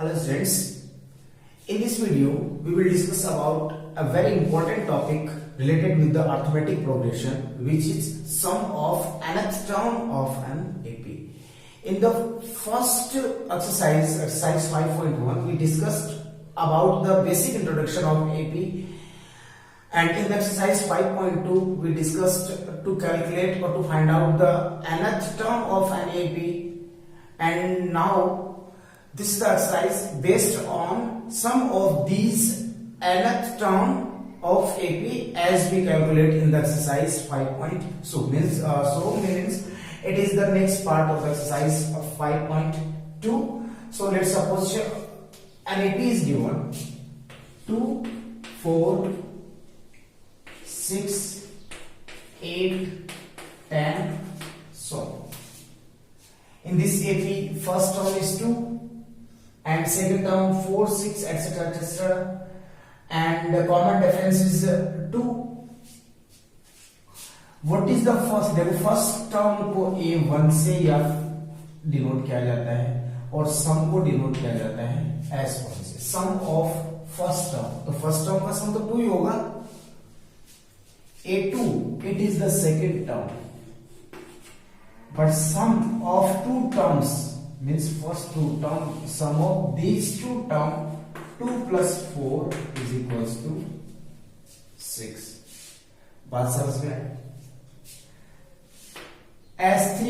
Hello students, in this video we will discuss about a very important topic related with the arithmetic progression, which is sum of nth term of an AP. In the first exercise 5.1, we discussed about the basic introduction of AP, and in exercise 5.2 we discussed to calculate or to find out the nth term of an AP, and now this is the exercise based on some of these nth term of AP as we calculate in the exercise 5.2. So means it is the next part of exercise of 5.2. So let's suppose an AP is given 2, 4, 6, 8, 10, so in this AP first term is 2 and second term 4, 6, etc, etc, and the common difference is 2. What is the first? देखो first term को A1 से या denote किया जाता है और सम को denote किया जाता है S1 से. सम ऑफ फर्स्ट टर्म, तो फर्स्ट टर्म का सम तो 2 ही होगा. A2 it is the second term, but sum of two terms means first two term, sum of these two term 2 plus 4 is equals to 6. बात समझ में आई? S3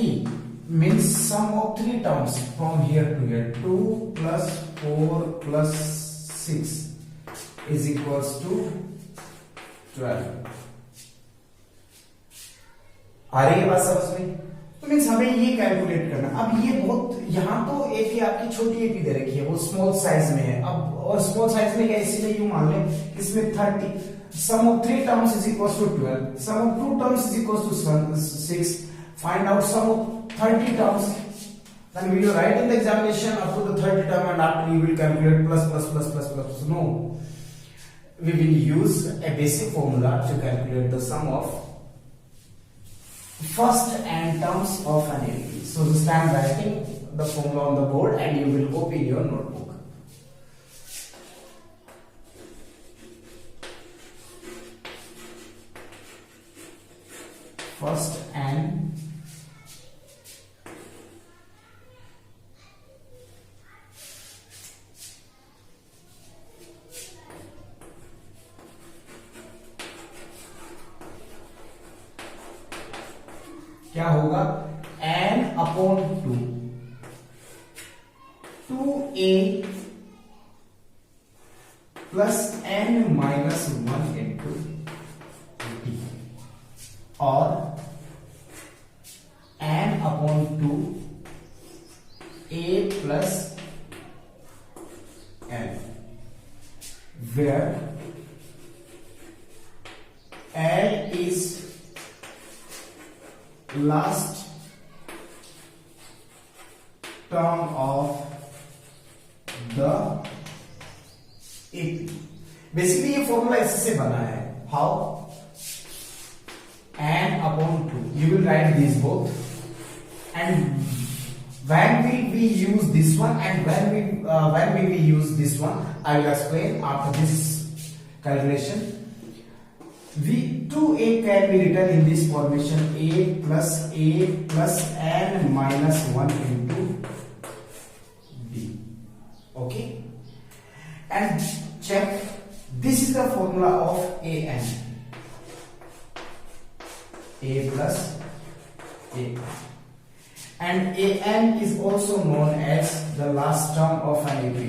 means sum of three terms from here to here, 2 plus 4 plus 6 is equals to 12. आ रही है बात समझ में? तो means हमें ये कैलकुलेट करना. अब ये बहुत, यहाँ तो एपी आपकी छोटी एपी दे रखी है, वो स्मॉल साइज में है. अब और स्मॉल साइज में क्या, इसीलिए यूं मान लें इसमें 30, sum of 3 terms is equals to 12, sum of 2 terms is equals to 6. Find out sum of 30 terms, then we will write in the examination up to the 30 term, and after you will calculate plus. No, we will use a basic formula to calculate the sum of first n terms of an AP. So just I am writing the formula on the board and you will copy in your notebook. First n क्या होगा, n upon 2, 2a plus n minus 1 into d, और n upon 2 a plus n, where L is last term of the AP. Basically ये formula इससे बना है. How? n upon 2. You will write these both, and when will we use this one and when will we use this one, I will explain after this calculation. 2a can be written in this formation, a plus n minus 1 into b. Okay, and check, this is the formula of an, a plus a, and an is also known as the last term of an AP.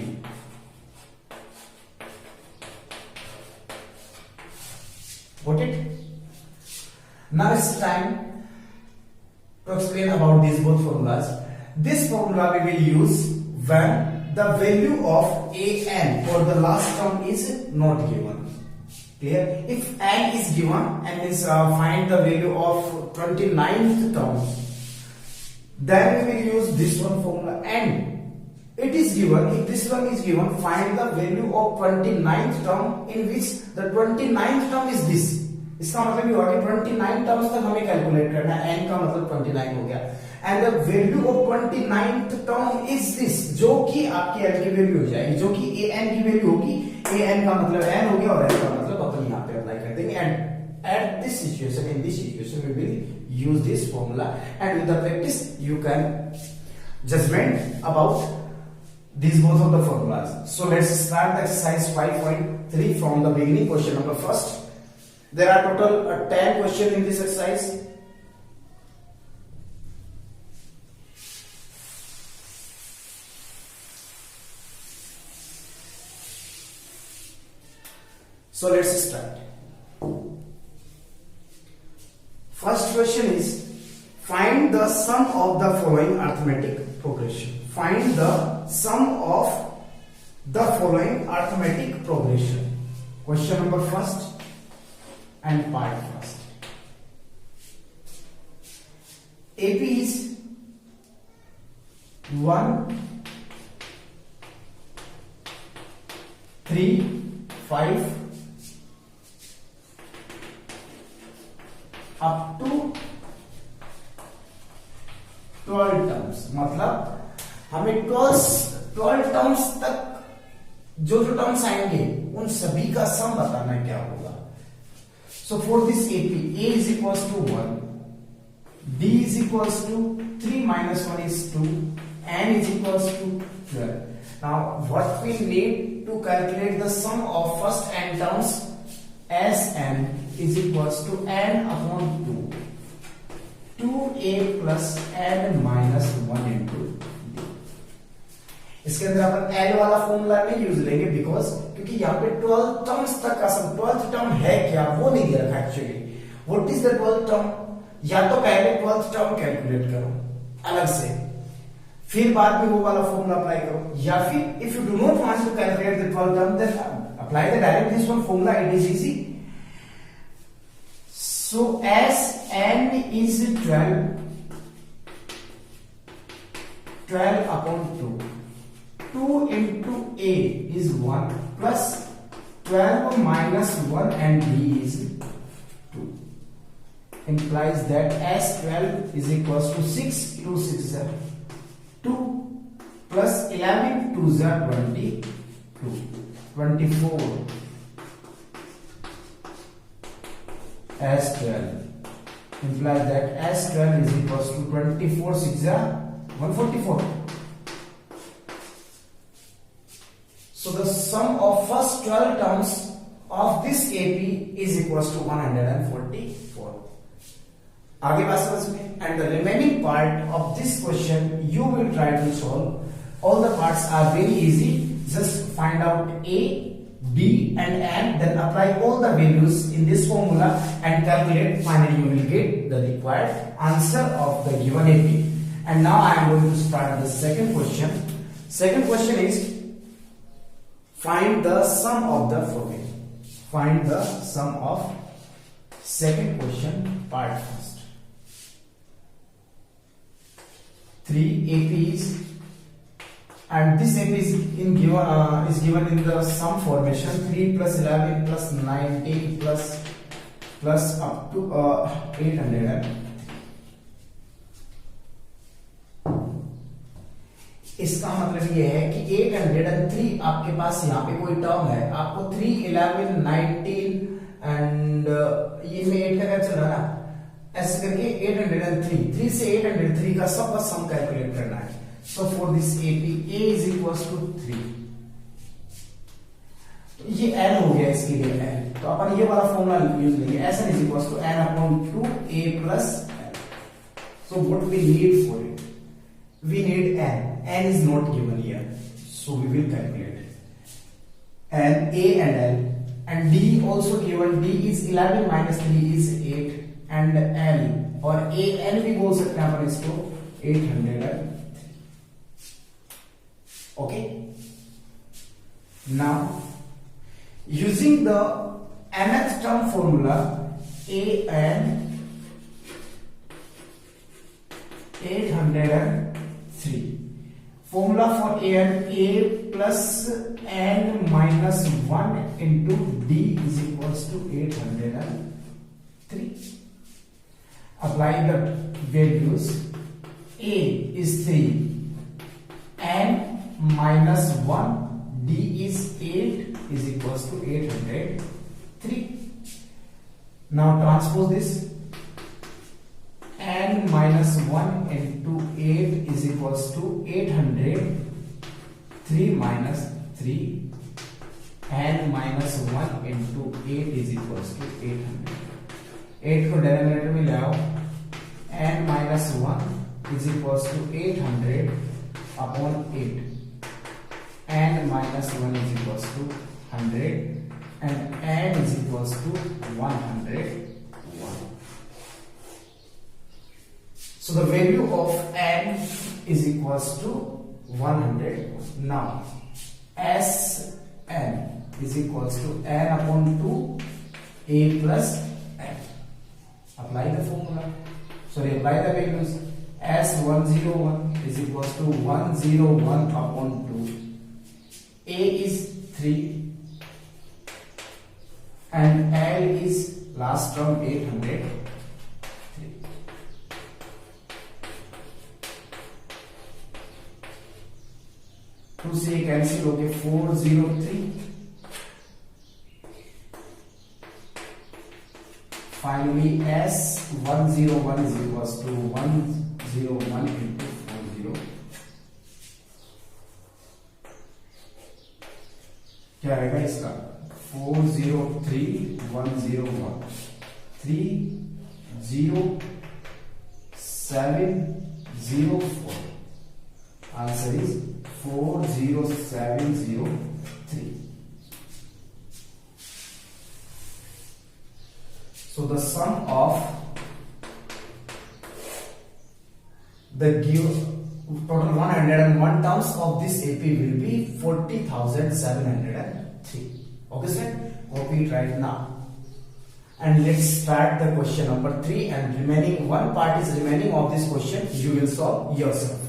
Got it? Now it's time to explain about these both formulas. This formula we will use when the value of an or the last term is not given. Clear? If n is given and means find the value of 29th term, then we will use this one formula. And it is given, if this one is given, find the value of 29th term, in which the 29th term is this, इसका मतलब ये हुआ कि 29 terms तक हमें calculate करना है, n का मतलब 29 हो गया। And the value of 29th term is this, जो कि आपकी n की वैल्यू हो जाएगी, जो कि an की वैल्यू होगी। an का मतलब n हो गया और n का मतलब अपन यहाँ पे अप्लाई कर देंगे। And at this situation, in this situation we will use this formula, and with the practice you can judgment about these both of the formulas. So let's start the exercise 5.3 from the beginning. Question number first. There are total 10 questions in this exercise. So let's start. First question is, find the sum of the following arithmetic progression. Find the sum of the following arithmetic progression. Question number first and part first. AP is 1, 3, 5 up to 12 terms, मतलब हमें 12 terms तक जो terms आएंगे उन सभी का सम बताना क्या होगा। So for this AP, A is equals to 1, D is equals to 3 minus 1 is 2, N is equals to 12. Now what we need to calculate the sum of first n terms, Sn is equals to n upon 2, 2a plus n minus 1 into d। इसके अंदर अपन L वाला formula नहीं use लेंगे, because क्योंकि यहाँ पे 12 terms तक का सम, 12th टर्म है क्या वो नहीं दे रखा actually. What is the 12th term, या तो पहले 12th टर्म कैलकुलेट करो अलग से, फिर बाद में वो वाला फॉर्मूला अप्लाई करो, या फिर if you do not want to calculate the 12th term then apply the direct this one formula, it is easy. So Sn is 12 upon 2, 2 into A is 1 plus 12 minus 1 and B is 2, implies that S12 is equals to 6, 2 6 is 2 plus 11 2 is 22, 24 S12 implies that S12 is equals to 24 6 144. So the sum of first 12 terms of this AP is equals to 144. आगे बात समझ में, and the remaining part of this question you will try to solve. All the parts are very easy. Just find out A, B and N, then apply all the values in this formula and calculate. Finally you will get the required answer of the given AP. And now I am going to start the second question. Second question is, find the sum of the following. Find the sum of second question, part first. 3 AP is, and this AP is given in the sum formation, 3 plus 11 plus 19 plus up to 800. इसका मतलब ये है कि 803 आपके पास यहाँ पे कोई term है, आपको 3 11 19 एंड ये में 8 का क्या चल रहा है ना, ऐसे करके 803, 3 से 803 का सब सम कैलकुलेट करना है। So for this AP, A is equals to 3, तो ये N हो गया इसके लिए N, तो अपन ये वाला फॉर्मूला यूज लेंगे, Sn is equals to n upon 2a plus n. So what we need for it, we need n. N is not given here, so we will calculate n, A and L, and D also given. D is 11 minus 3 is 8, and L और A N भी बोल सकते हैं अपन इसको 800. Okay, now using the nth term formula, an 803, formula for an, a plus n minus 1 into d is equals to 803. 3. Apply the values. A is 3, n minus 1, D is 8 is equals to 803. Now transpose this. N minus 1 into 8 is equals to 800. 3 minus 3. N minus 1 into 8 is equals to 800. 8 को denominator में ले आओ. N minus 1 is equals to 800 upon 8. N minus 1 is equals to 100 and N is equals to 101. So the value of N is equals to 100. Now Sn is equals to N upon 2 A plus N. Apply the formula. Sorry, apply the values. S101 is equals to 101 upon 2. A is 3 and L is last term 800. 2 से cancel हो गए 403. Finally, S101 is equals to 101 into 40. क्या आएगा इसका 403 101 30704. Answer is 40703. So the sum of the total 101 terms of this AP will be 40,703. Okay, sir? Copy it right now. And let's start the question number 3, and remaining one part is remaining of this question. You will solve yourself.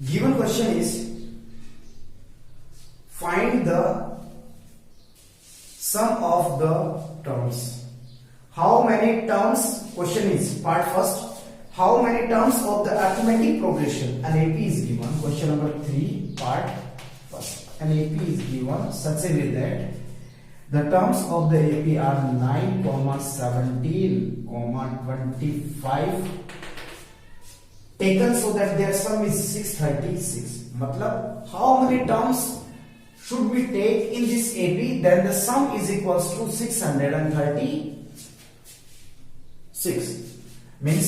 Given question is, find the sum of the terms. How many terms? Question is part first. How many terms of the arithmetic progression an AP is given? Question number 3, part first. An AP is given such a way that the terms of the AP are 9, 17, 25 taken so that their sum is 636. Matlab, how many terms should we take in this AP? Then the sum is equals to 636. Means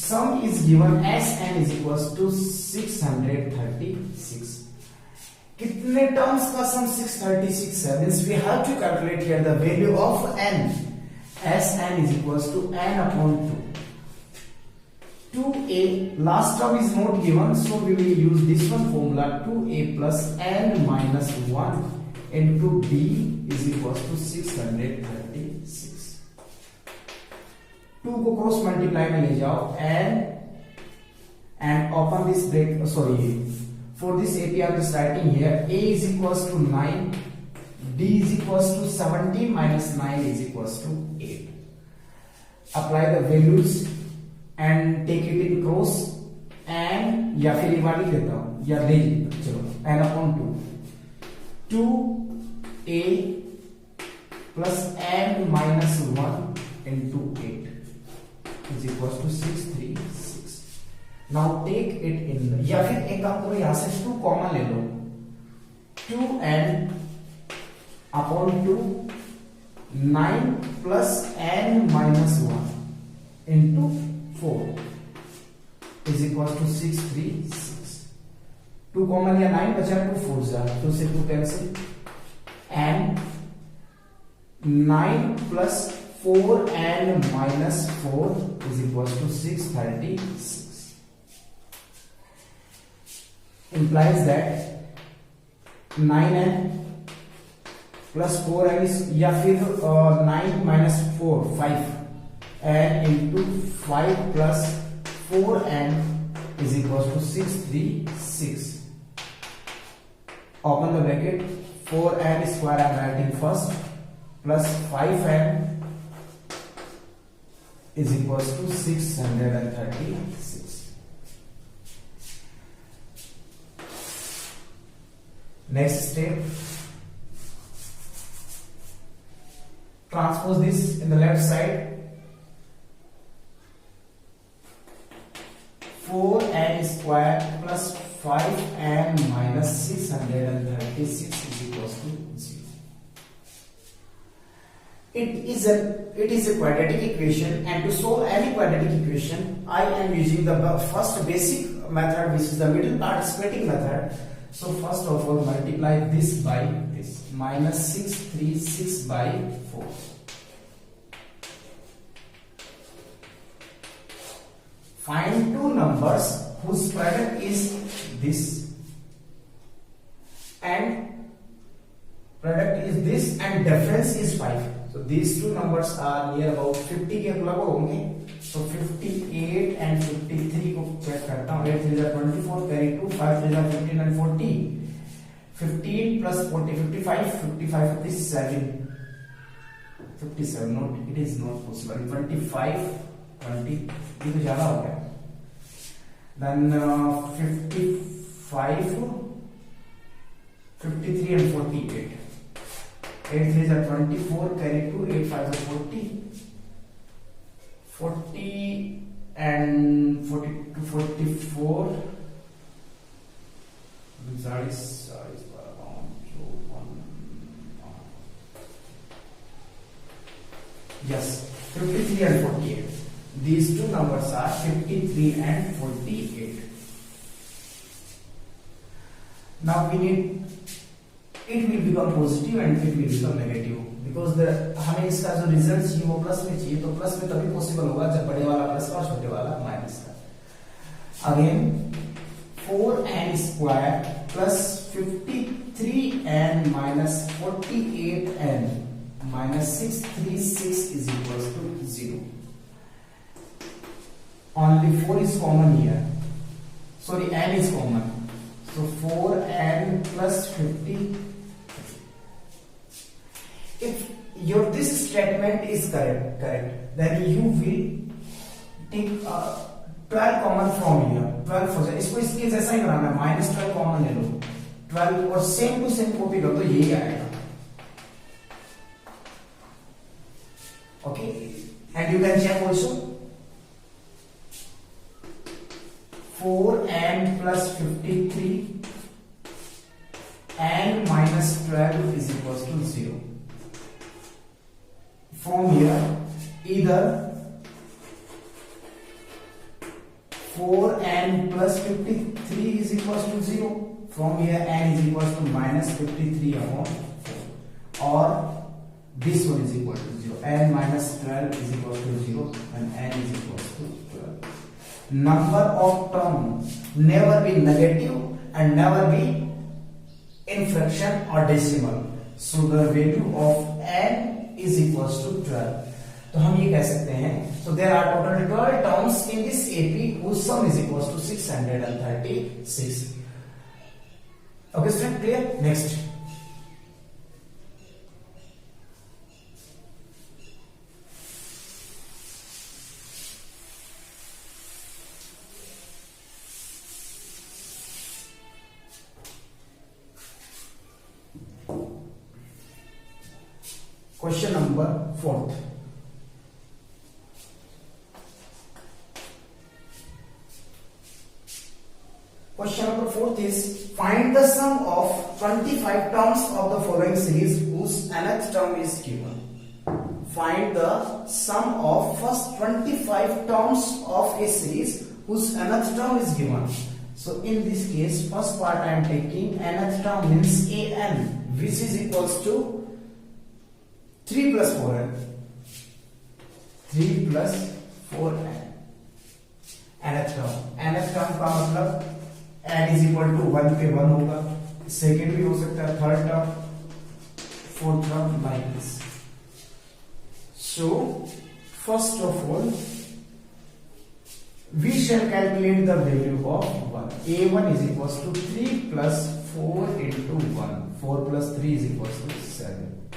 sum is given as n is equals to 636. कितने terms का sum 636 है? Means we have to calculate here the value of n. As n is equals to n upon 2. 2a, last term is not given, so we will use this one formula, 2a plus n minus 1 into b is equals to 636. 2 को cross multiply में ले जाओ and open this break, for this AP I am just writing here a is equals to 9, d is equals to 17 minus 9 is equals to 8. Apply the values and take it in cross, and या फिर ये वाली लेता हूं या ले चलो n upon 2 2a plus n minus 1 into 8 is equals to 636. Now take it in, या फिर एक काम करो यहां से 2 कॉमन ले लो, 2n upon 2 9 plus n minus 1 into 4 is equals to 636. 2 common लिया 9 बचा 2 4 जा 2 से 2 cancel, and 9 plus 4n minus 4 is equals to 636. Implies that 9n plus 4n is, या फिर 9 minus 4 5 and into 5 plus 4n is equals to 636. open the bracket, 4n square I am writing first, plus 5n is equals to 636. Next step, transpose this in the left side. 4n square plus 5n minus 636 is equals to 0. It is a quadratic equation, and to solve any quadratic equation I am using the first basic method, which is the middle part splitting method. So first of all, multiply this by this, minus 636 by 4. Find two numbers whose product is this and difference is 5. So these two numbers are near about 50 के लगभग होंगे. So 58 and 53 को check करता हूँ. 8 3 24, carry 2, 5 3 15 and 40. 15 plus 40, 55, 57. 57, not, it is not possible. 25, 20, ये तो ज़्यादा हो गया. Then 55, 53 and 48. 8 3 are 24, carry 2, 8 5 are 40. 40 and 42, 44. That is around 1. Yes, 53 and 48. These two numbers are 53 and 48. Now we need, it will become positive and it will become negative, because हमें इसका जो result चाहिए वो प्लस में चाहिए, तो plus में तभी पॉसिबल होगा जब बड़े वाला प्लस और छोटे वाला माइनस का. Again 4n square plus 53n minus 48n minus 636 is equals to 0. Only 4 is common here. Sorry, n is common. So 4n plus 50. If this statement is correct, then you will take 12 common from here. 12 हो जाए. इसको इसके जैसा ही बनाना है. -12 common ले लो. 12 और same to same copy करो तो यही आएगा. Okay, and you can check also. 4n plus 53 and minus 12 is equals to 0. From here, either 4n plus 53 is equals to 0. From here, n is equals to minus 53 upon 4. Or this one is equal to 0. n minus 12 is equals to 0 and n is equals to 12. Number of terms never be negative and never be in fraction or decimal. So the value of n is equals to 12. तो हम ये कह सकते हैं, so there are total 12 terms in this AP whose sum is equals to 636. Okay, student, clear? Next. Question number 4th. Question number 4th is, find the sum of 25 terms of the following series whose nth term is given. Find the sum of first 25 terms of a series whose nth term is given. So in this case, first part I am taking nth term means an, which is equals to 3 plus 4n. 3 plus 4n. nth term. nth term का मतलब n is equal to 1 पे 1 होगा. Second भी हो सकता है, third term, fourth term, like this. So first of all we shall calculate the value of 1. a1 is equals to 3 plus 4 into 1. 4 plus 3 is equals to 7.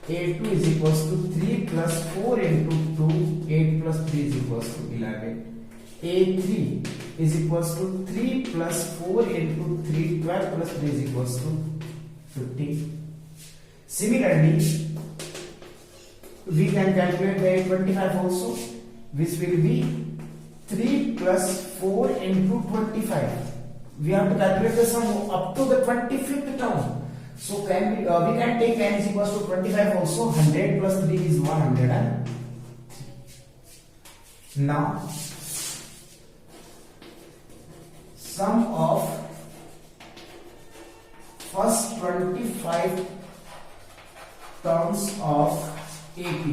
A2 is equals to 3 plus 4 into 2. 8 plus 3 is equals to 11. A3 is equals to 3 plus 4 into 3. 12 plus 3 is equals to 15. Similarly, we can calculate the 25 also, which will be 3 plus 4 into 25. We have to calculate the sum up to the 25th term. So we can take n is equals to 25 also. 100 plus 3 is 100. Now sum of first 25 terms of AP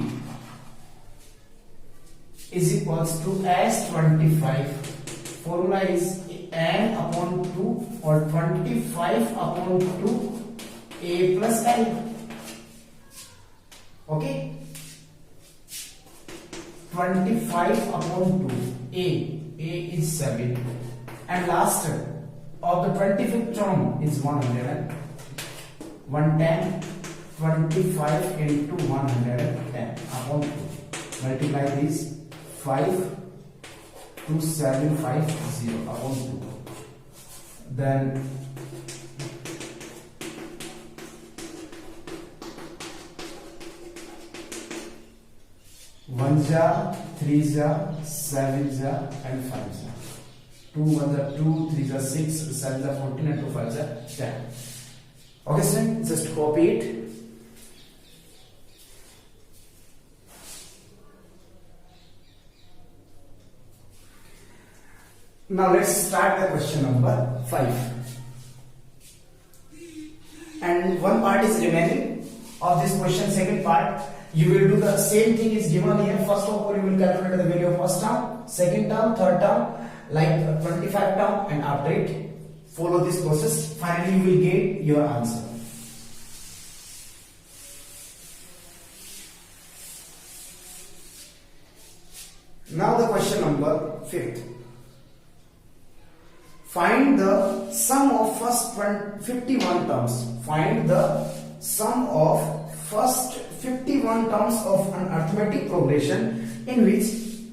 is equals to as 25. Formula is n upon 2 or 25 upon 2 a plus l. Okay, 25 upon 2 a is 7, and last of the 25th term is 100. 110. 25 into 110 upon 2. Multiply this 5 to 750 upon 2. Then one jar, 3 jar, 7 jar, and 5 jar. 2 1 jar 2, 3 jar 6, 7 jar 14, and 2 5 jar 10. Okay, student, just copy it. Now let's start the question number 5. And one part is remaining of this question. Second part, you will do the same thing is given here. First of all, you will calculate the value of first term, second term, third term, like 25 term, and after it, follow this process. Finally, you will get your answer. Now the question number 5th. Find the sum of first 51 terms. Find the sum of first 51 terms of an arithmetic progression in which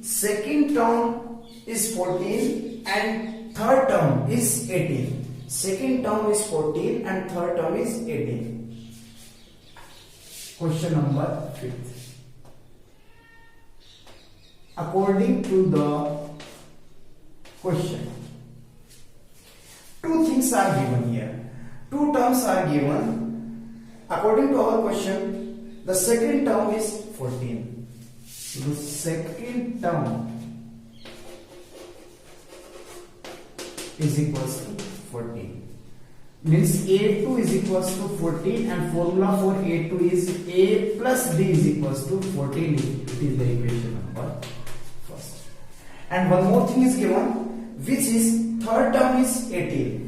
second term is 14 and third term is 18. Second term is 14 and third term is 18. Question number 5th. According to the question, two things are given here. Two terms are given. According to our question, the second term is 14. The second term is equals to 14. Means A2 is equals to 14, and formula for A2 is A plus B is equals to 14. It is the equation number first. And one more thing is given, which is third term is 18.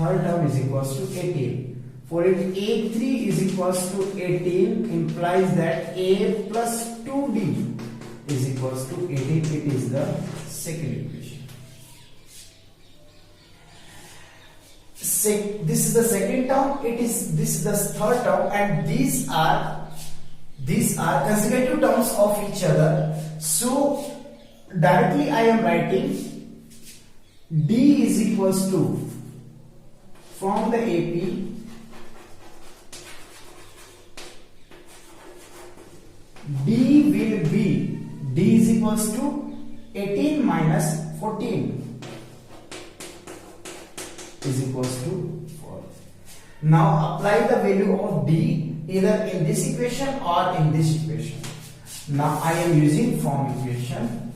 Third term is equals to 18. For it, A3 is equals to 18 implies that A plus 2B is equals to 18. It is the second equation. This is the second term. This is the third term, and these are consecutive terms of each other. So directly I am writing D is equals to, from the AP, D will be, D is equals to 18 minus 14 is equals to 4. Now apply the value of D either in this equation or in this equation. Now I am using form equation.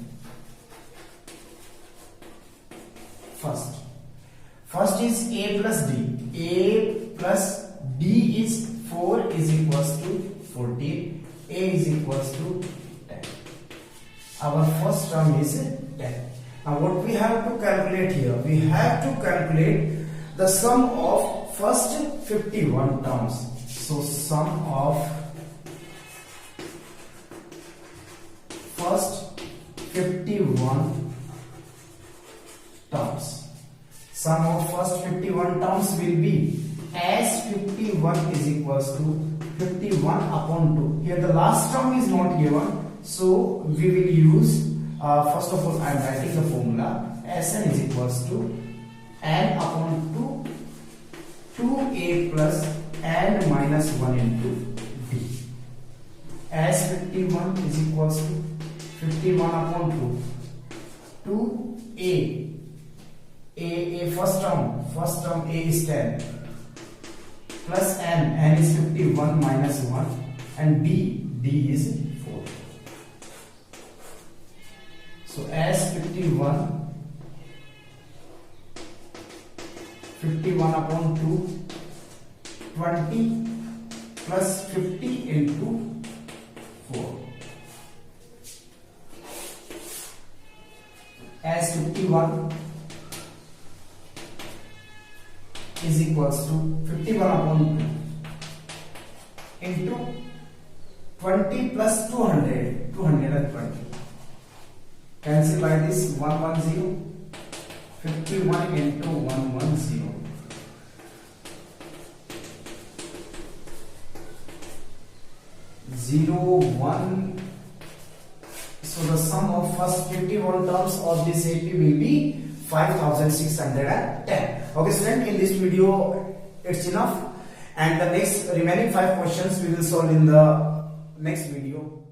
First is A plus D. A plus D is 4 is equals to 14. A is equals to 10. Our first term is 10. Now what we have to calculate here? We have to calculate the sum of first 51 terms. So sum of first 51 terms. Sum of first 51 terms will be as 51 is equals to 51 upon 2. Here the last term is not given, so we will use first of all I am writing the formula. Sn is equals to n upon 2a plus n minus 1 into d. As 51 is equals to 51 upon 2 a first term a is 10 plus n is 51 minus 1 and d is 4. So as 51 upon 2 20 plus 50 into 4. As 51 is equals to 51 upon 2 into 20 plus 220. Cancel by this 110. 51 into 110. 1. So the sum of first 51 terms of this AP will be 5610. Okay student, in this video it's enough, and the next remaining 5 questions we will solve in the next video.